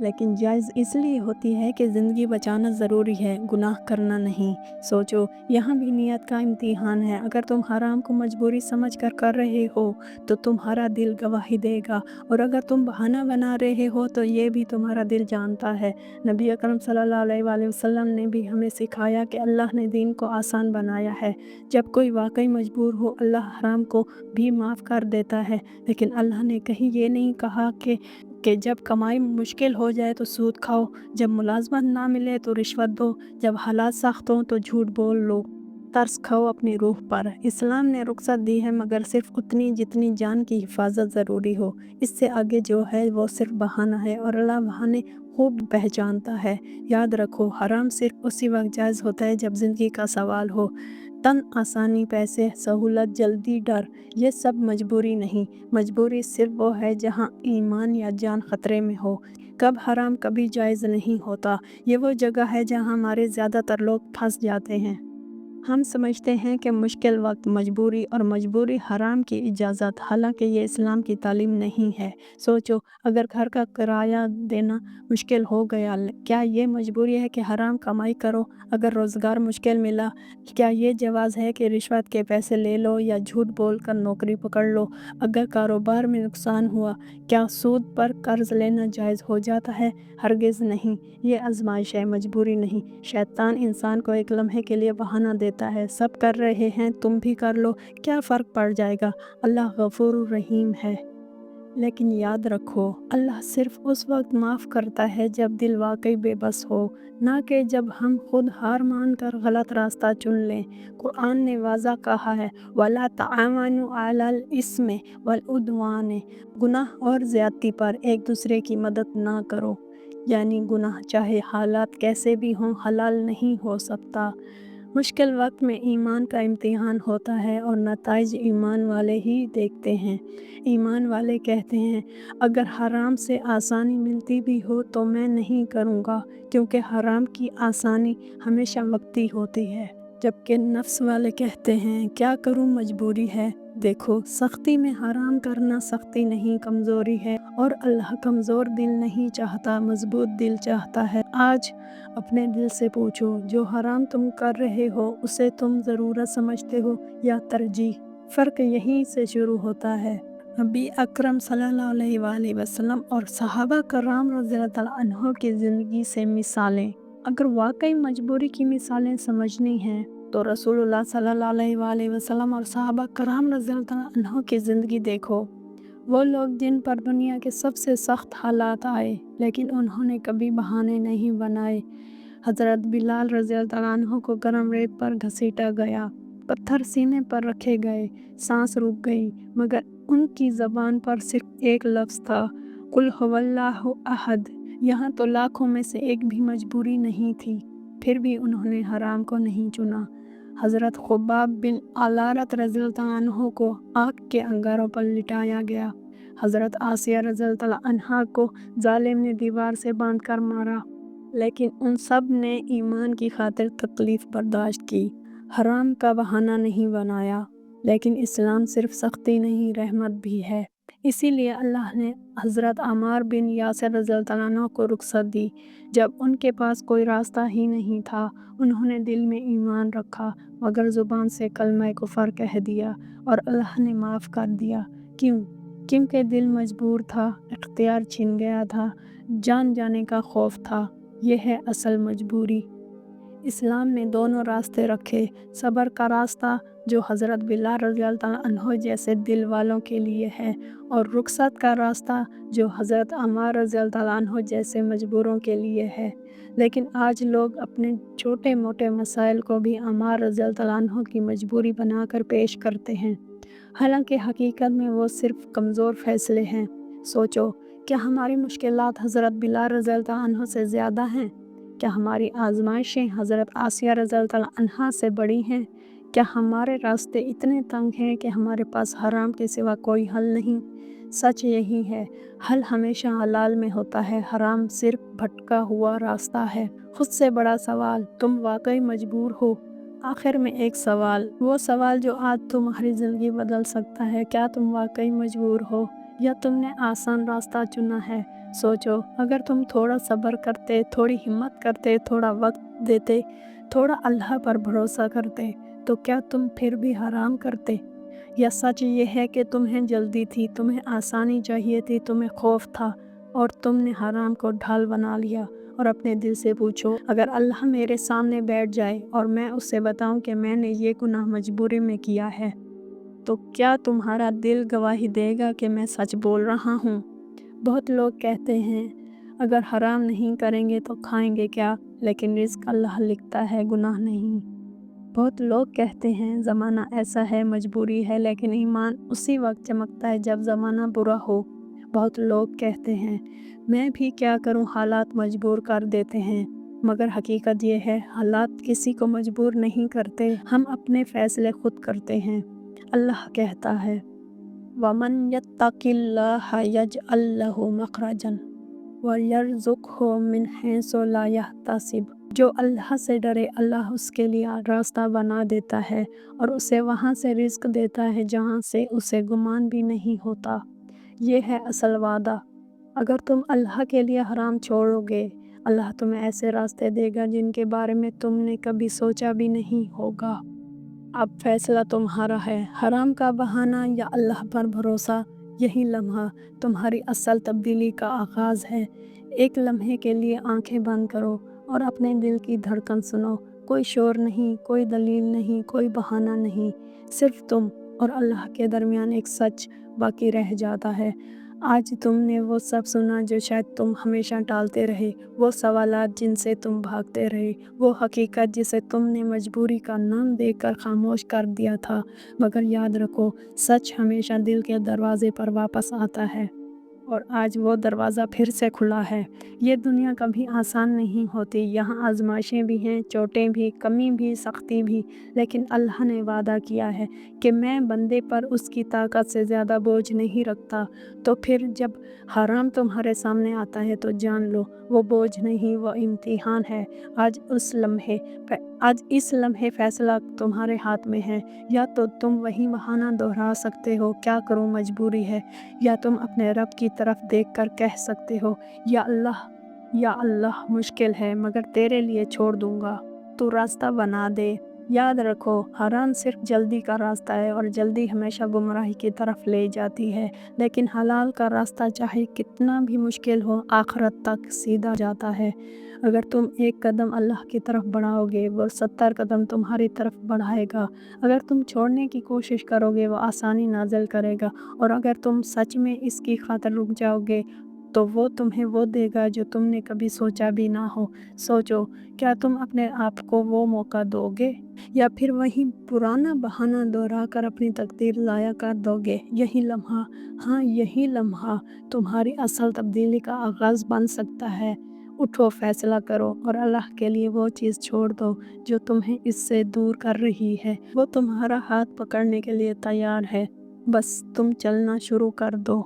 لیکن جائز اس لیے ہوتی ہے کہ زندگی بچانا ضروری ہے، گناہ کرنا نہیں۔ سوچو، یہاں بھی نیت کا امتحان ہے۔ اگر تم حرام کو مجبوری سمجھ کر رہے ہو تو تمہارا دل گواہی دے گا، اور اگر تم بہانہ بنا رہے ہو تو یہ بھی تمہارا دل جانتا ہے۔ نبی اکرم صلی اللہ علیہ وآلہ وسلم نے بھی ہمیں سکھایا کہ اللہ نے دین کو آسان بنایا ہے۔ جب کوئی واقعی مجبور ہو، اللہ حرام کو بھی معاف کر دیتا ہے، لیکن اللہ نے کہیں یہ نہیں کہا کہ جب کمائی مشکل ہو جائے تو سود کھاؤ، جب ملازمت نہ ملے تو رشوت دو، جب حالات سخت ہوں تو جھوٹ بول لو۔ ترس کھاؤ اپنی روح پر۔ اسلام نے رخصت دی ہے، مگر صرف اتنی جتنی جان کی حفاظت ضروری ہو۔ اس سے آگے جو ہے وہ صرف بہانہ ہے، اور اللہ بہانے خوب پہچانتا ہے۔ یاد رکھو، حرام صرف اسی وقت جائز ہوتا ہے جب زندگی کا سوال ہو۔ تن، آسانی، پیسے، سہولت، جلدی، ڈر، یہ سب مجبوری نہیں۔ مجبوری صرف وہ ہے جہاں ایمان یا جان خطرے میں ہو۔ کب حرام کبھی جائز نہیں ہوتا۔ یہ وہ جگہ ہے جہاں ہمارے زیادہ تر لوگ پھنس جاتے ہیں۔ ہم سمجھتے ہیں کہ مشکل وقت مجبوری، اور مجبوری حرام کی اجازت، حالانکہ یہ اسلام کی تعلیم نہیں ہے۔ سوچو، اگر گھر کا کرایہ دینا مشکل ہو گیا، کیا یہ مجبوری ہے کہ حرام کمائی کرو؟ اگر روزگار مشکل ملا، کیا یہ جواز ہے کہ رشوت کے پیسے لے لو یا جھوٹ بول کر نوکری پکڑ لو؟ اگر کاروبار میں نقصان ہوا، کیا سود پر قرض لینا جائز ہو جاتا ہے؟ ہرگز نہیں۔ یہ آزمائش ہے، مجبوری نہیں۔ شیطان انسان کو ایک لمحے کے لیے بہانہ دیتا ہے، سب کر رہے ہیں تم بھی کر لو، کیا فرق پڑ جائے گا، اللہ غفور الرحیم ہے۔ لیکن یاد رکھو، اللہ صرف اس وقت معاف کرتا ہے جب دل واقعی بے بس ہو، نہ کہ جب ہم خود ہار مان کر غلط راستہ چن لیں۔ قرآن نے واضح کہا ہے، وَلَا تَعَاوَنُوا عَلَى الْإِثْمِ وَالْعُدْوَانِ، گناہ اور زیادتی پر ایک دوسرے کی مدد نہ کرو۔ یعنی گناہ چاہے حالات کیسے بھی ہوں حلال نہیں ہو سکتا۔ مشکل وقت میں ایمان کا امتحان ہوتا ہے، اور نتائج ایمان والے ہی دیکھتے ہیں۔ ایمان والے کہتے ہیں، اگر حرام سے آسانی ملتی بھی ہو تو میں نہیں کروں گا، کیونکہ حرام کی آسانی ہمیشہ وقتی ہوتی ہے۔ جبکہ نفس والے کہتے ہیں، کیا کروں، مجبوری ہے۔ دیکھو، سختی میں حرام کرنا سختی نہیں، کمزوری ہے، اور اللہ کمزور دل نہیں چاہتا، مضبوط دل چاہتا ہے۔ آج اپنے دل سے پوچھو، جو حرام تم کر رہے ہو اسے تم ضرورت سمجھتے ہو یا ترجیح؟ فرق یہیں سے شروع ہوتا ہے۔ نبی اکرم صلی اللہ علیہ وآلہ وسلم اور صحابہ کرام رضی اللہ تعالیٰ عنہ کی زندگی سے مثالیں۔ اگر واقعی مجبوری کی مثالیں سمجھنی ہیں تو رسول اللہ صلی اللہ علیہ وآلہ وسلم اور صحابہ کرام رضی اللہ تعالیٰ عنہ کی زندگی دیکھو۔ وہ لوگ جن پر دنیا کے سب سے سخت حالات آئے، لیکن انہوں نے کبھی بہانے نہیں بنائے۔ حضرت بلال رضی اللہ تعالیٰ عنہ کو گرم ریت پر گھسیٹا گیا، پتھر سینے پر رکھے گئے، سانس رک گئی، مگر ان کی زبان پر صرف ایک لفظ تھا، قل هو اللہ احد۔ یہاں تو لاکھوں میں سے ایک بھی مجبوری نہیں تھی، پھر بھی انہوں نے حرام کو نہیں چنا۔ حضرت خباب بن علارت رضی اللہ عنہ کو آگ کے انگاروں پر لٹایا گیا۔ حضرت آسیہ رضی اللہ عنہا کو ظالم نے دیوار سے باندھ کر مارا، لیکن ان سب نے ایمان کی خاطر تکلیف برداشت کی، حرام کا بہانہ نہیں بنایا۔ لیکن اسلام صرف سختی نہیں، رحمت بھی ہے۔ اسی لیے اللہ نے حضرت عمار بن یاسر رضی اللہ عنہ کو رخصت دی۔ جب ان کے پاس کوئی راستہ ہی نہیں تھا، انہوں نے دل میں ایمان رکھا، مگر زبان سے کلمہ کفر کہہ دیا، اور اللہ نے معاف کر دیا۔ کیوں؟ کیونکہ دل مجبور تھا، اختیار چھن گیا تھا، جان جانے کا خوف تھا۔ یہ ہے اصل مجبوری۔ اسلام نے دونوں راستے رکھے، صبر کا راستہ جو حضرت بلال رضی اللہ عنہ جیسے دل والوں کے لیے ہے، اور رخصت کا راستہ جو حضرت عمار رضی اللہ عنہ جیسے مجبوروں کے لیے ہے۔ لیکن آج لوگ اپنے چھوٹے موٹے مسائل کو بھی عمار رضی اللہ عنہ کی مجبوری بنا کر پیش کرتے ہیں، حالانکہ حقیقت میں وہ صرف کمزور فیصلے ہیں۔ سوچو، کیا ہماری مشکلات حضرت بلال رضی اللہ عنہ سے زیادہ ہیں؟ کیا ہماری آزمائشیں حضرت آسیہ رضی اللہ عنہا سے بڑی ہیں؟ کیا ہمارے راستے اتنے تنگ ہیں کہ ہمارے پاس حرام کے سوا کوئی حل نہیں؟ سچ یہی ہے، حل ہمیشہ حلال میں ہوتا ہے، حرام صرف بھٹکا ہوا راستہ ہے۔ خود سے بڑا سوال، تم واقعی مجبور ہو؟ آخر میں ایک سوال، وہ سوال جو آج تمہاری زندگی بدل سکتا ہے، کیا تم واقعی مجبور ہو یا تم نے آسان راستہ چنا ہے؟ سوچو، اگر تم تھوڑا صبر کرتے، تھوڑی ہمت کرتے، تھوڑا وقت دیتے، تھوڑا اللہ پر بھروسہ کرتے، تو کیا تم پھر بھی حرام کرتے؟ یا سچ یہ ہے کہ تمہیں جلدی تھی، تمہیں آسانی چاہیے تھی، تمہیں خوف تھا اور تم نے حرام کو ڈھال بنا لیا؟ اور اپنے دل سے پوچھو، اگر اللہ میرے سامنے بیٹھ جائے اور میں اس سے بتاؤں کہ میں نے یہ گناہ مجبوری میں کیا ہے، تو کیا تمہارا دل گواہی دے گا کہ میں سچ بول رہا ہوں؟ بہت لوگ کہتے ہیں اگر حرام نہیں کریں گے تو کھائیں گے کیا، لیکن رزق اللہ لکھتا ہے، گناہ نہیں۔ بہت لوگ کہتے ہیں زمانہ ایسا ہے، مجبوری ہے، لیکن ایمان اسی وقت چمکتا ہے جب زمانہ برا ہو۔ بہت لوگ کہتے ہیں میں بھی کیا کروں، حالات مجبور کر دیتے ہیں، مگر حقیقت یہ ہے حالات کسی کو مجبور نہیں کرتے، ہم اپنے فیصلے خود کرتے ہیں۔ اللہ کہتا ہے وَمَن يَتَّقِ اللَّهَ يَجْعَل لَّهُ مَخْرَجًا وَيَرْزُقْهُ مِنْ حَيْثُ لَا يَحْتَسِبُ، جو اللہ سے ڈرے اللہ اس کے لیے راستہ بنا دیتا ہے اور اسے وہاں سے رزق دیتا ہے جہاں سے اسے گمان بھی نہیں ہوتا۔ یہ ہے اصل وعدہ۔ اگر تم اللہ کے لیے حرام چھوڑو گے، اللہ تمہیں ایسے راستے دے گا جن کے بارے میں تم نے کبھی سوچا بھی نہیں ہوگا۔ اب فیصلہ تمہارا ہے، حرام کا بہانہ یا اللہ پر بھروسہ۔ یہی لمحہ تمہاری اصل تبدیلی کا آغاز ہے۔ ایک لمحے کے لیے آنکھیں بند کرو اور اپنے دل کی دھڑکن سنو۔ کوئی شور نہیں، کوئی دلیل نہیں، کوئی بہانہ نہیں، صرف تم اور اللہ کے درمیان ایک سچ باقی رہ جاتا ہے۔ آج تم نے وہ سب سنا جو شاید تم ہمیشہ ٹالتے رہے، وہ سوالات جن سے تم بھاگتے رہے، وہ حقیقت جسے تم نے مجبوری کا نام دے کر خاموش کر دیا تھا، مگر یاد رکھو سچ ہمیشہ دل کے دروازے پر واپس آتا ہے۔ اور آج وہ دروازہ پھر سے کھلا ہے۔ یہ دنیا کبھی آسان نہیں ہوتی، یہاں آزمائشیں بھی ہیں، چوٹیں بھی، کمی بھی، سختی بھی، لیکن اللہ نے وعدہ کیا ہے کہ میں بندے پر اس کی طاقت سے زیادہ بوجھ نہیں رکھتا۔ تو پھر جب حرام تمہارے سامنے آتا ہے تو جان لو وہ بوجھ نہیں، وہ امتحان ہے۔ آج اس لمحے فیصلہ تمہارے ہاتھ میں ہے، یا تو تم وہی بہانہ دہرا سکتے ہو کیا کروں مجبوری ہے، یا تم اپنے رب کی طرف دیکھ کر کہہ سکتے ہو یا اللہ مشکل ہے مگر تیرے لیے چھوڑ دوں گا، تو راستہ بنا دے۔ یاد رکھو حرام صرف جلدی کا راستہ ہے اور جلدی ہمیشہ گمراہی کی طرف لے جاتی ہے، لیکن حلال کا راستہ چاہے کتنا بھی مشکل ہو آخرت تک سیدھا جاتا ہے۔ اگر تم ایک قدم اللہ کی طرف بڑھاؤ گے وہ 70 قدم تمہاری طرف بڑھائے گا۔ اگر تم چھوڑنے کی کوشش کرو گے وہ آسانی نازل کرے گا، اور اگر تم سچ میں اس کی خاطر رک جاؤ گے تو وہ تمہیں وہ دے گا جو تم نے کبھی سوچا بھی نہ ہو۔ سوچو، کیا تم اپنے آپ کو وہ موقع دو گے یا پھر وہی پرانا بہانہ دہرا کر اپنی تقدیر ضائع کر دو گے؟ یہی لمحہ، ہاں یہی لمحہ تمہاری اصل تبدیلی کا آغاز بن سکتا ہے۔ اٹھو، فیصلہ کرو اور اللہ کے لیے وہ چیز چھوڑ دو جو تمہیں اس سے دور کر رہی ہے۔ وہ تمہارا ہاتھ پکڑنے کے لیے تیار ہے، بس تم چلنا شروع کر دو۔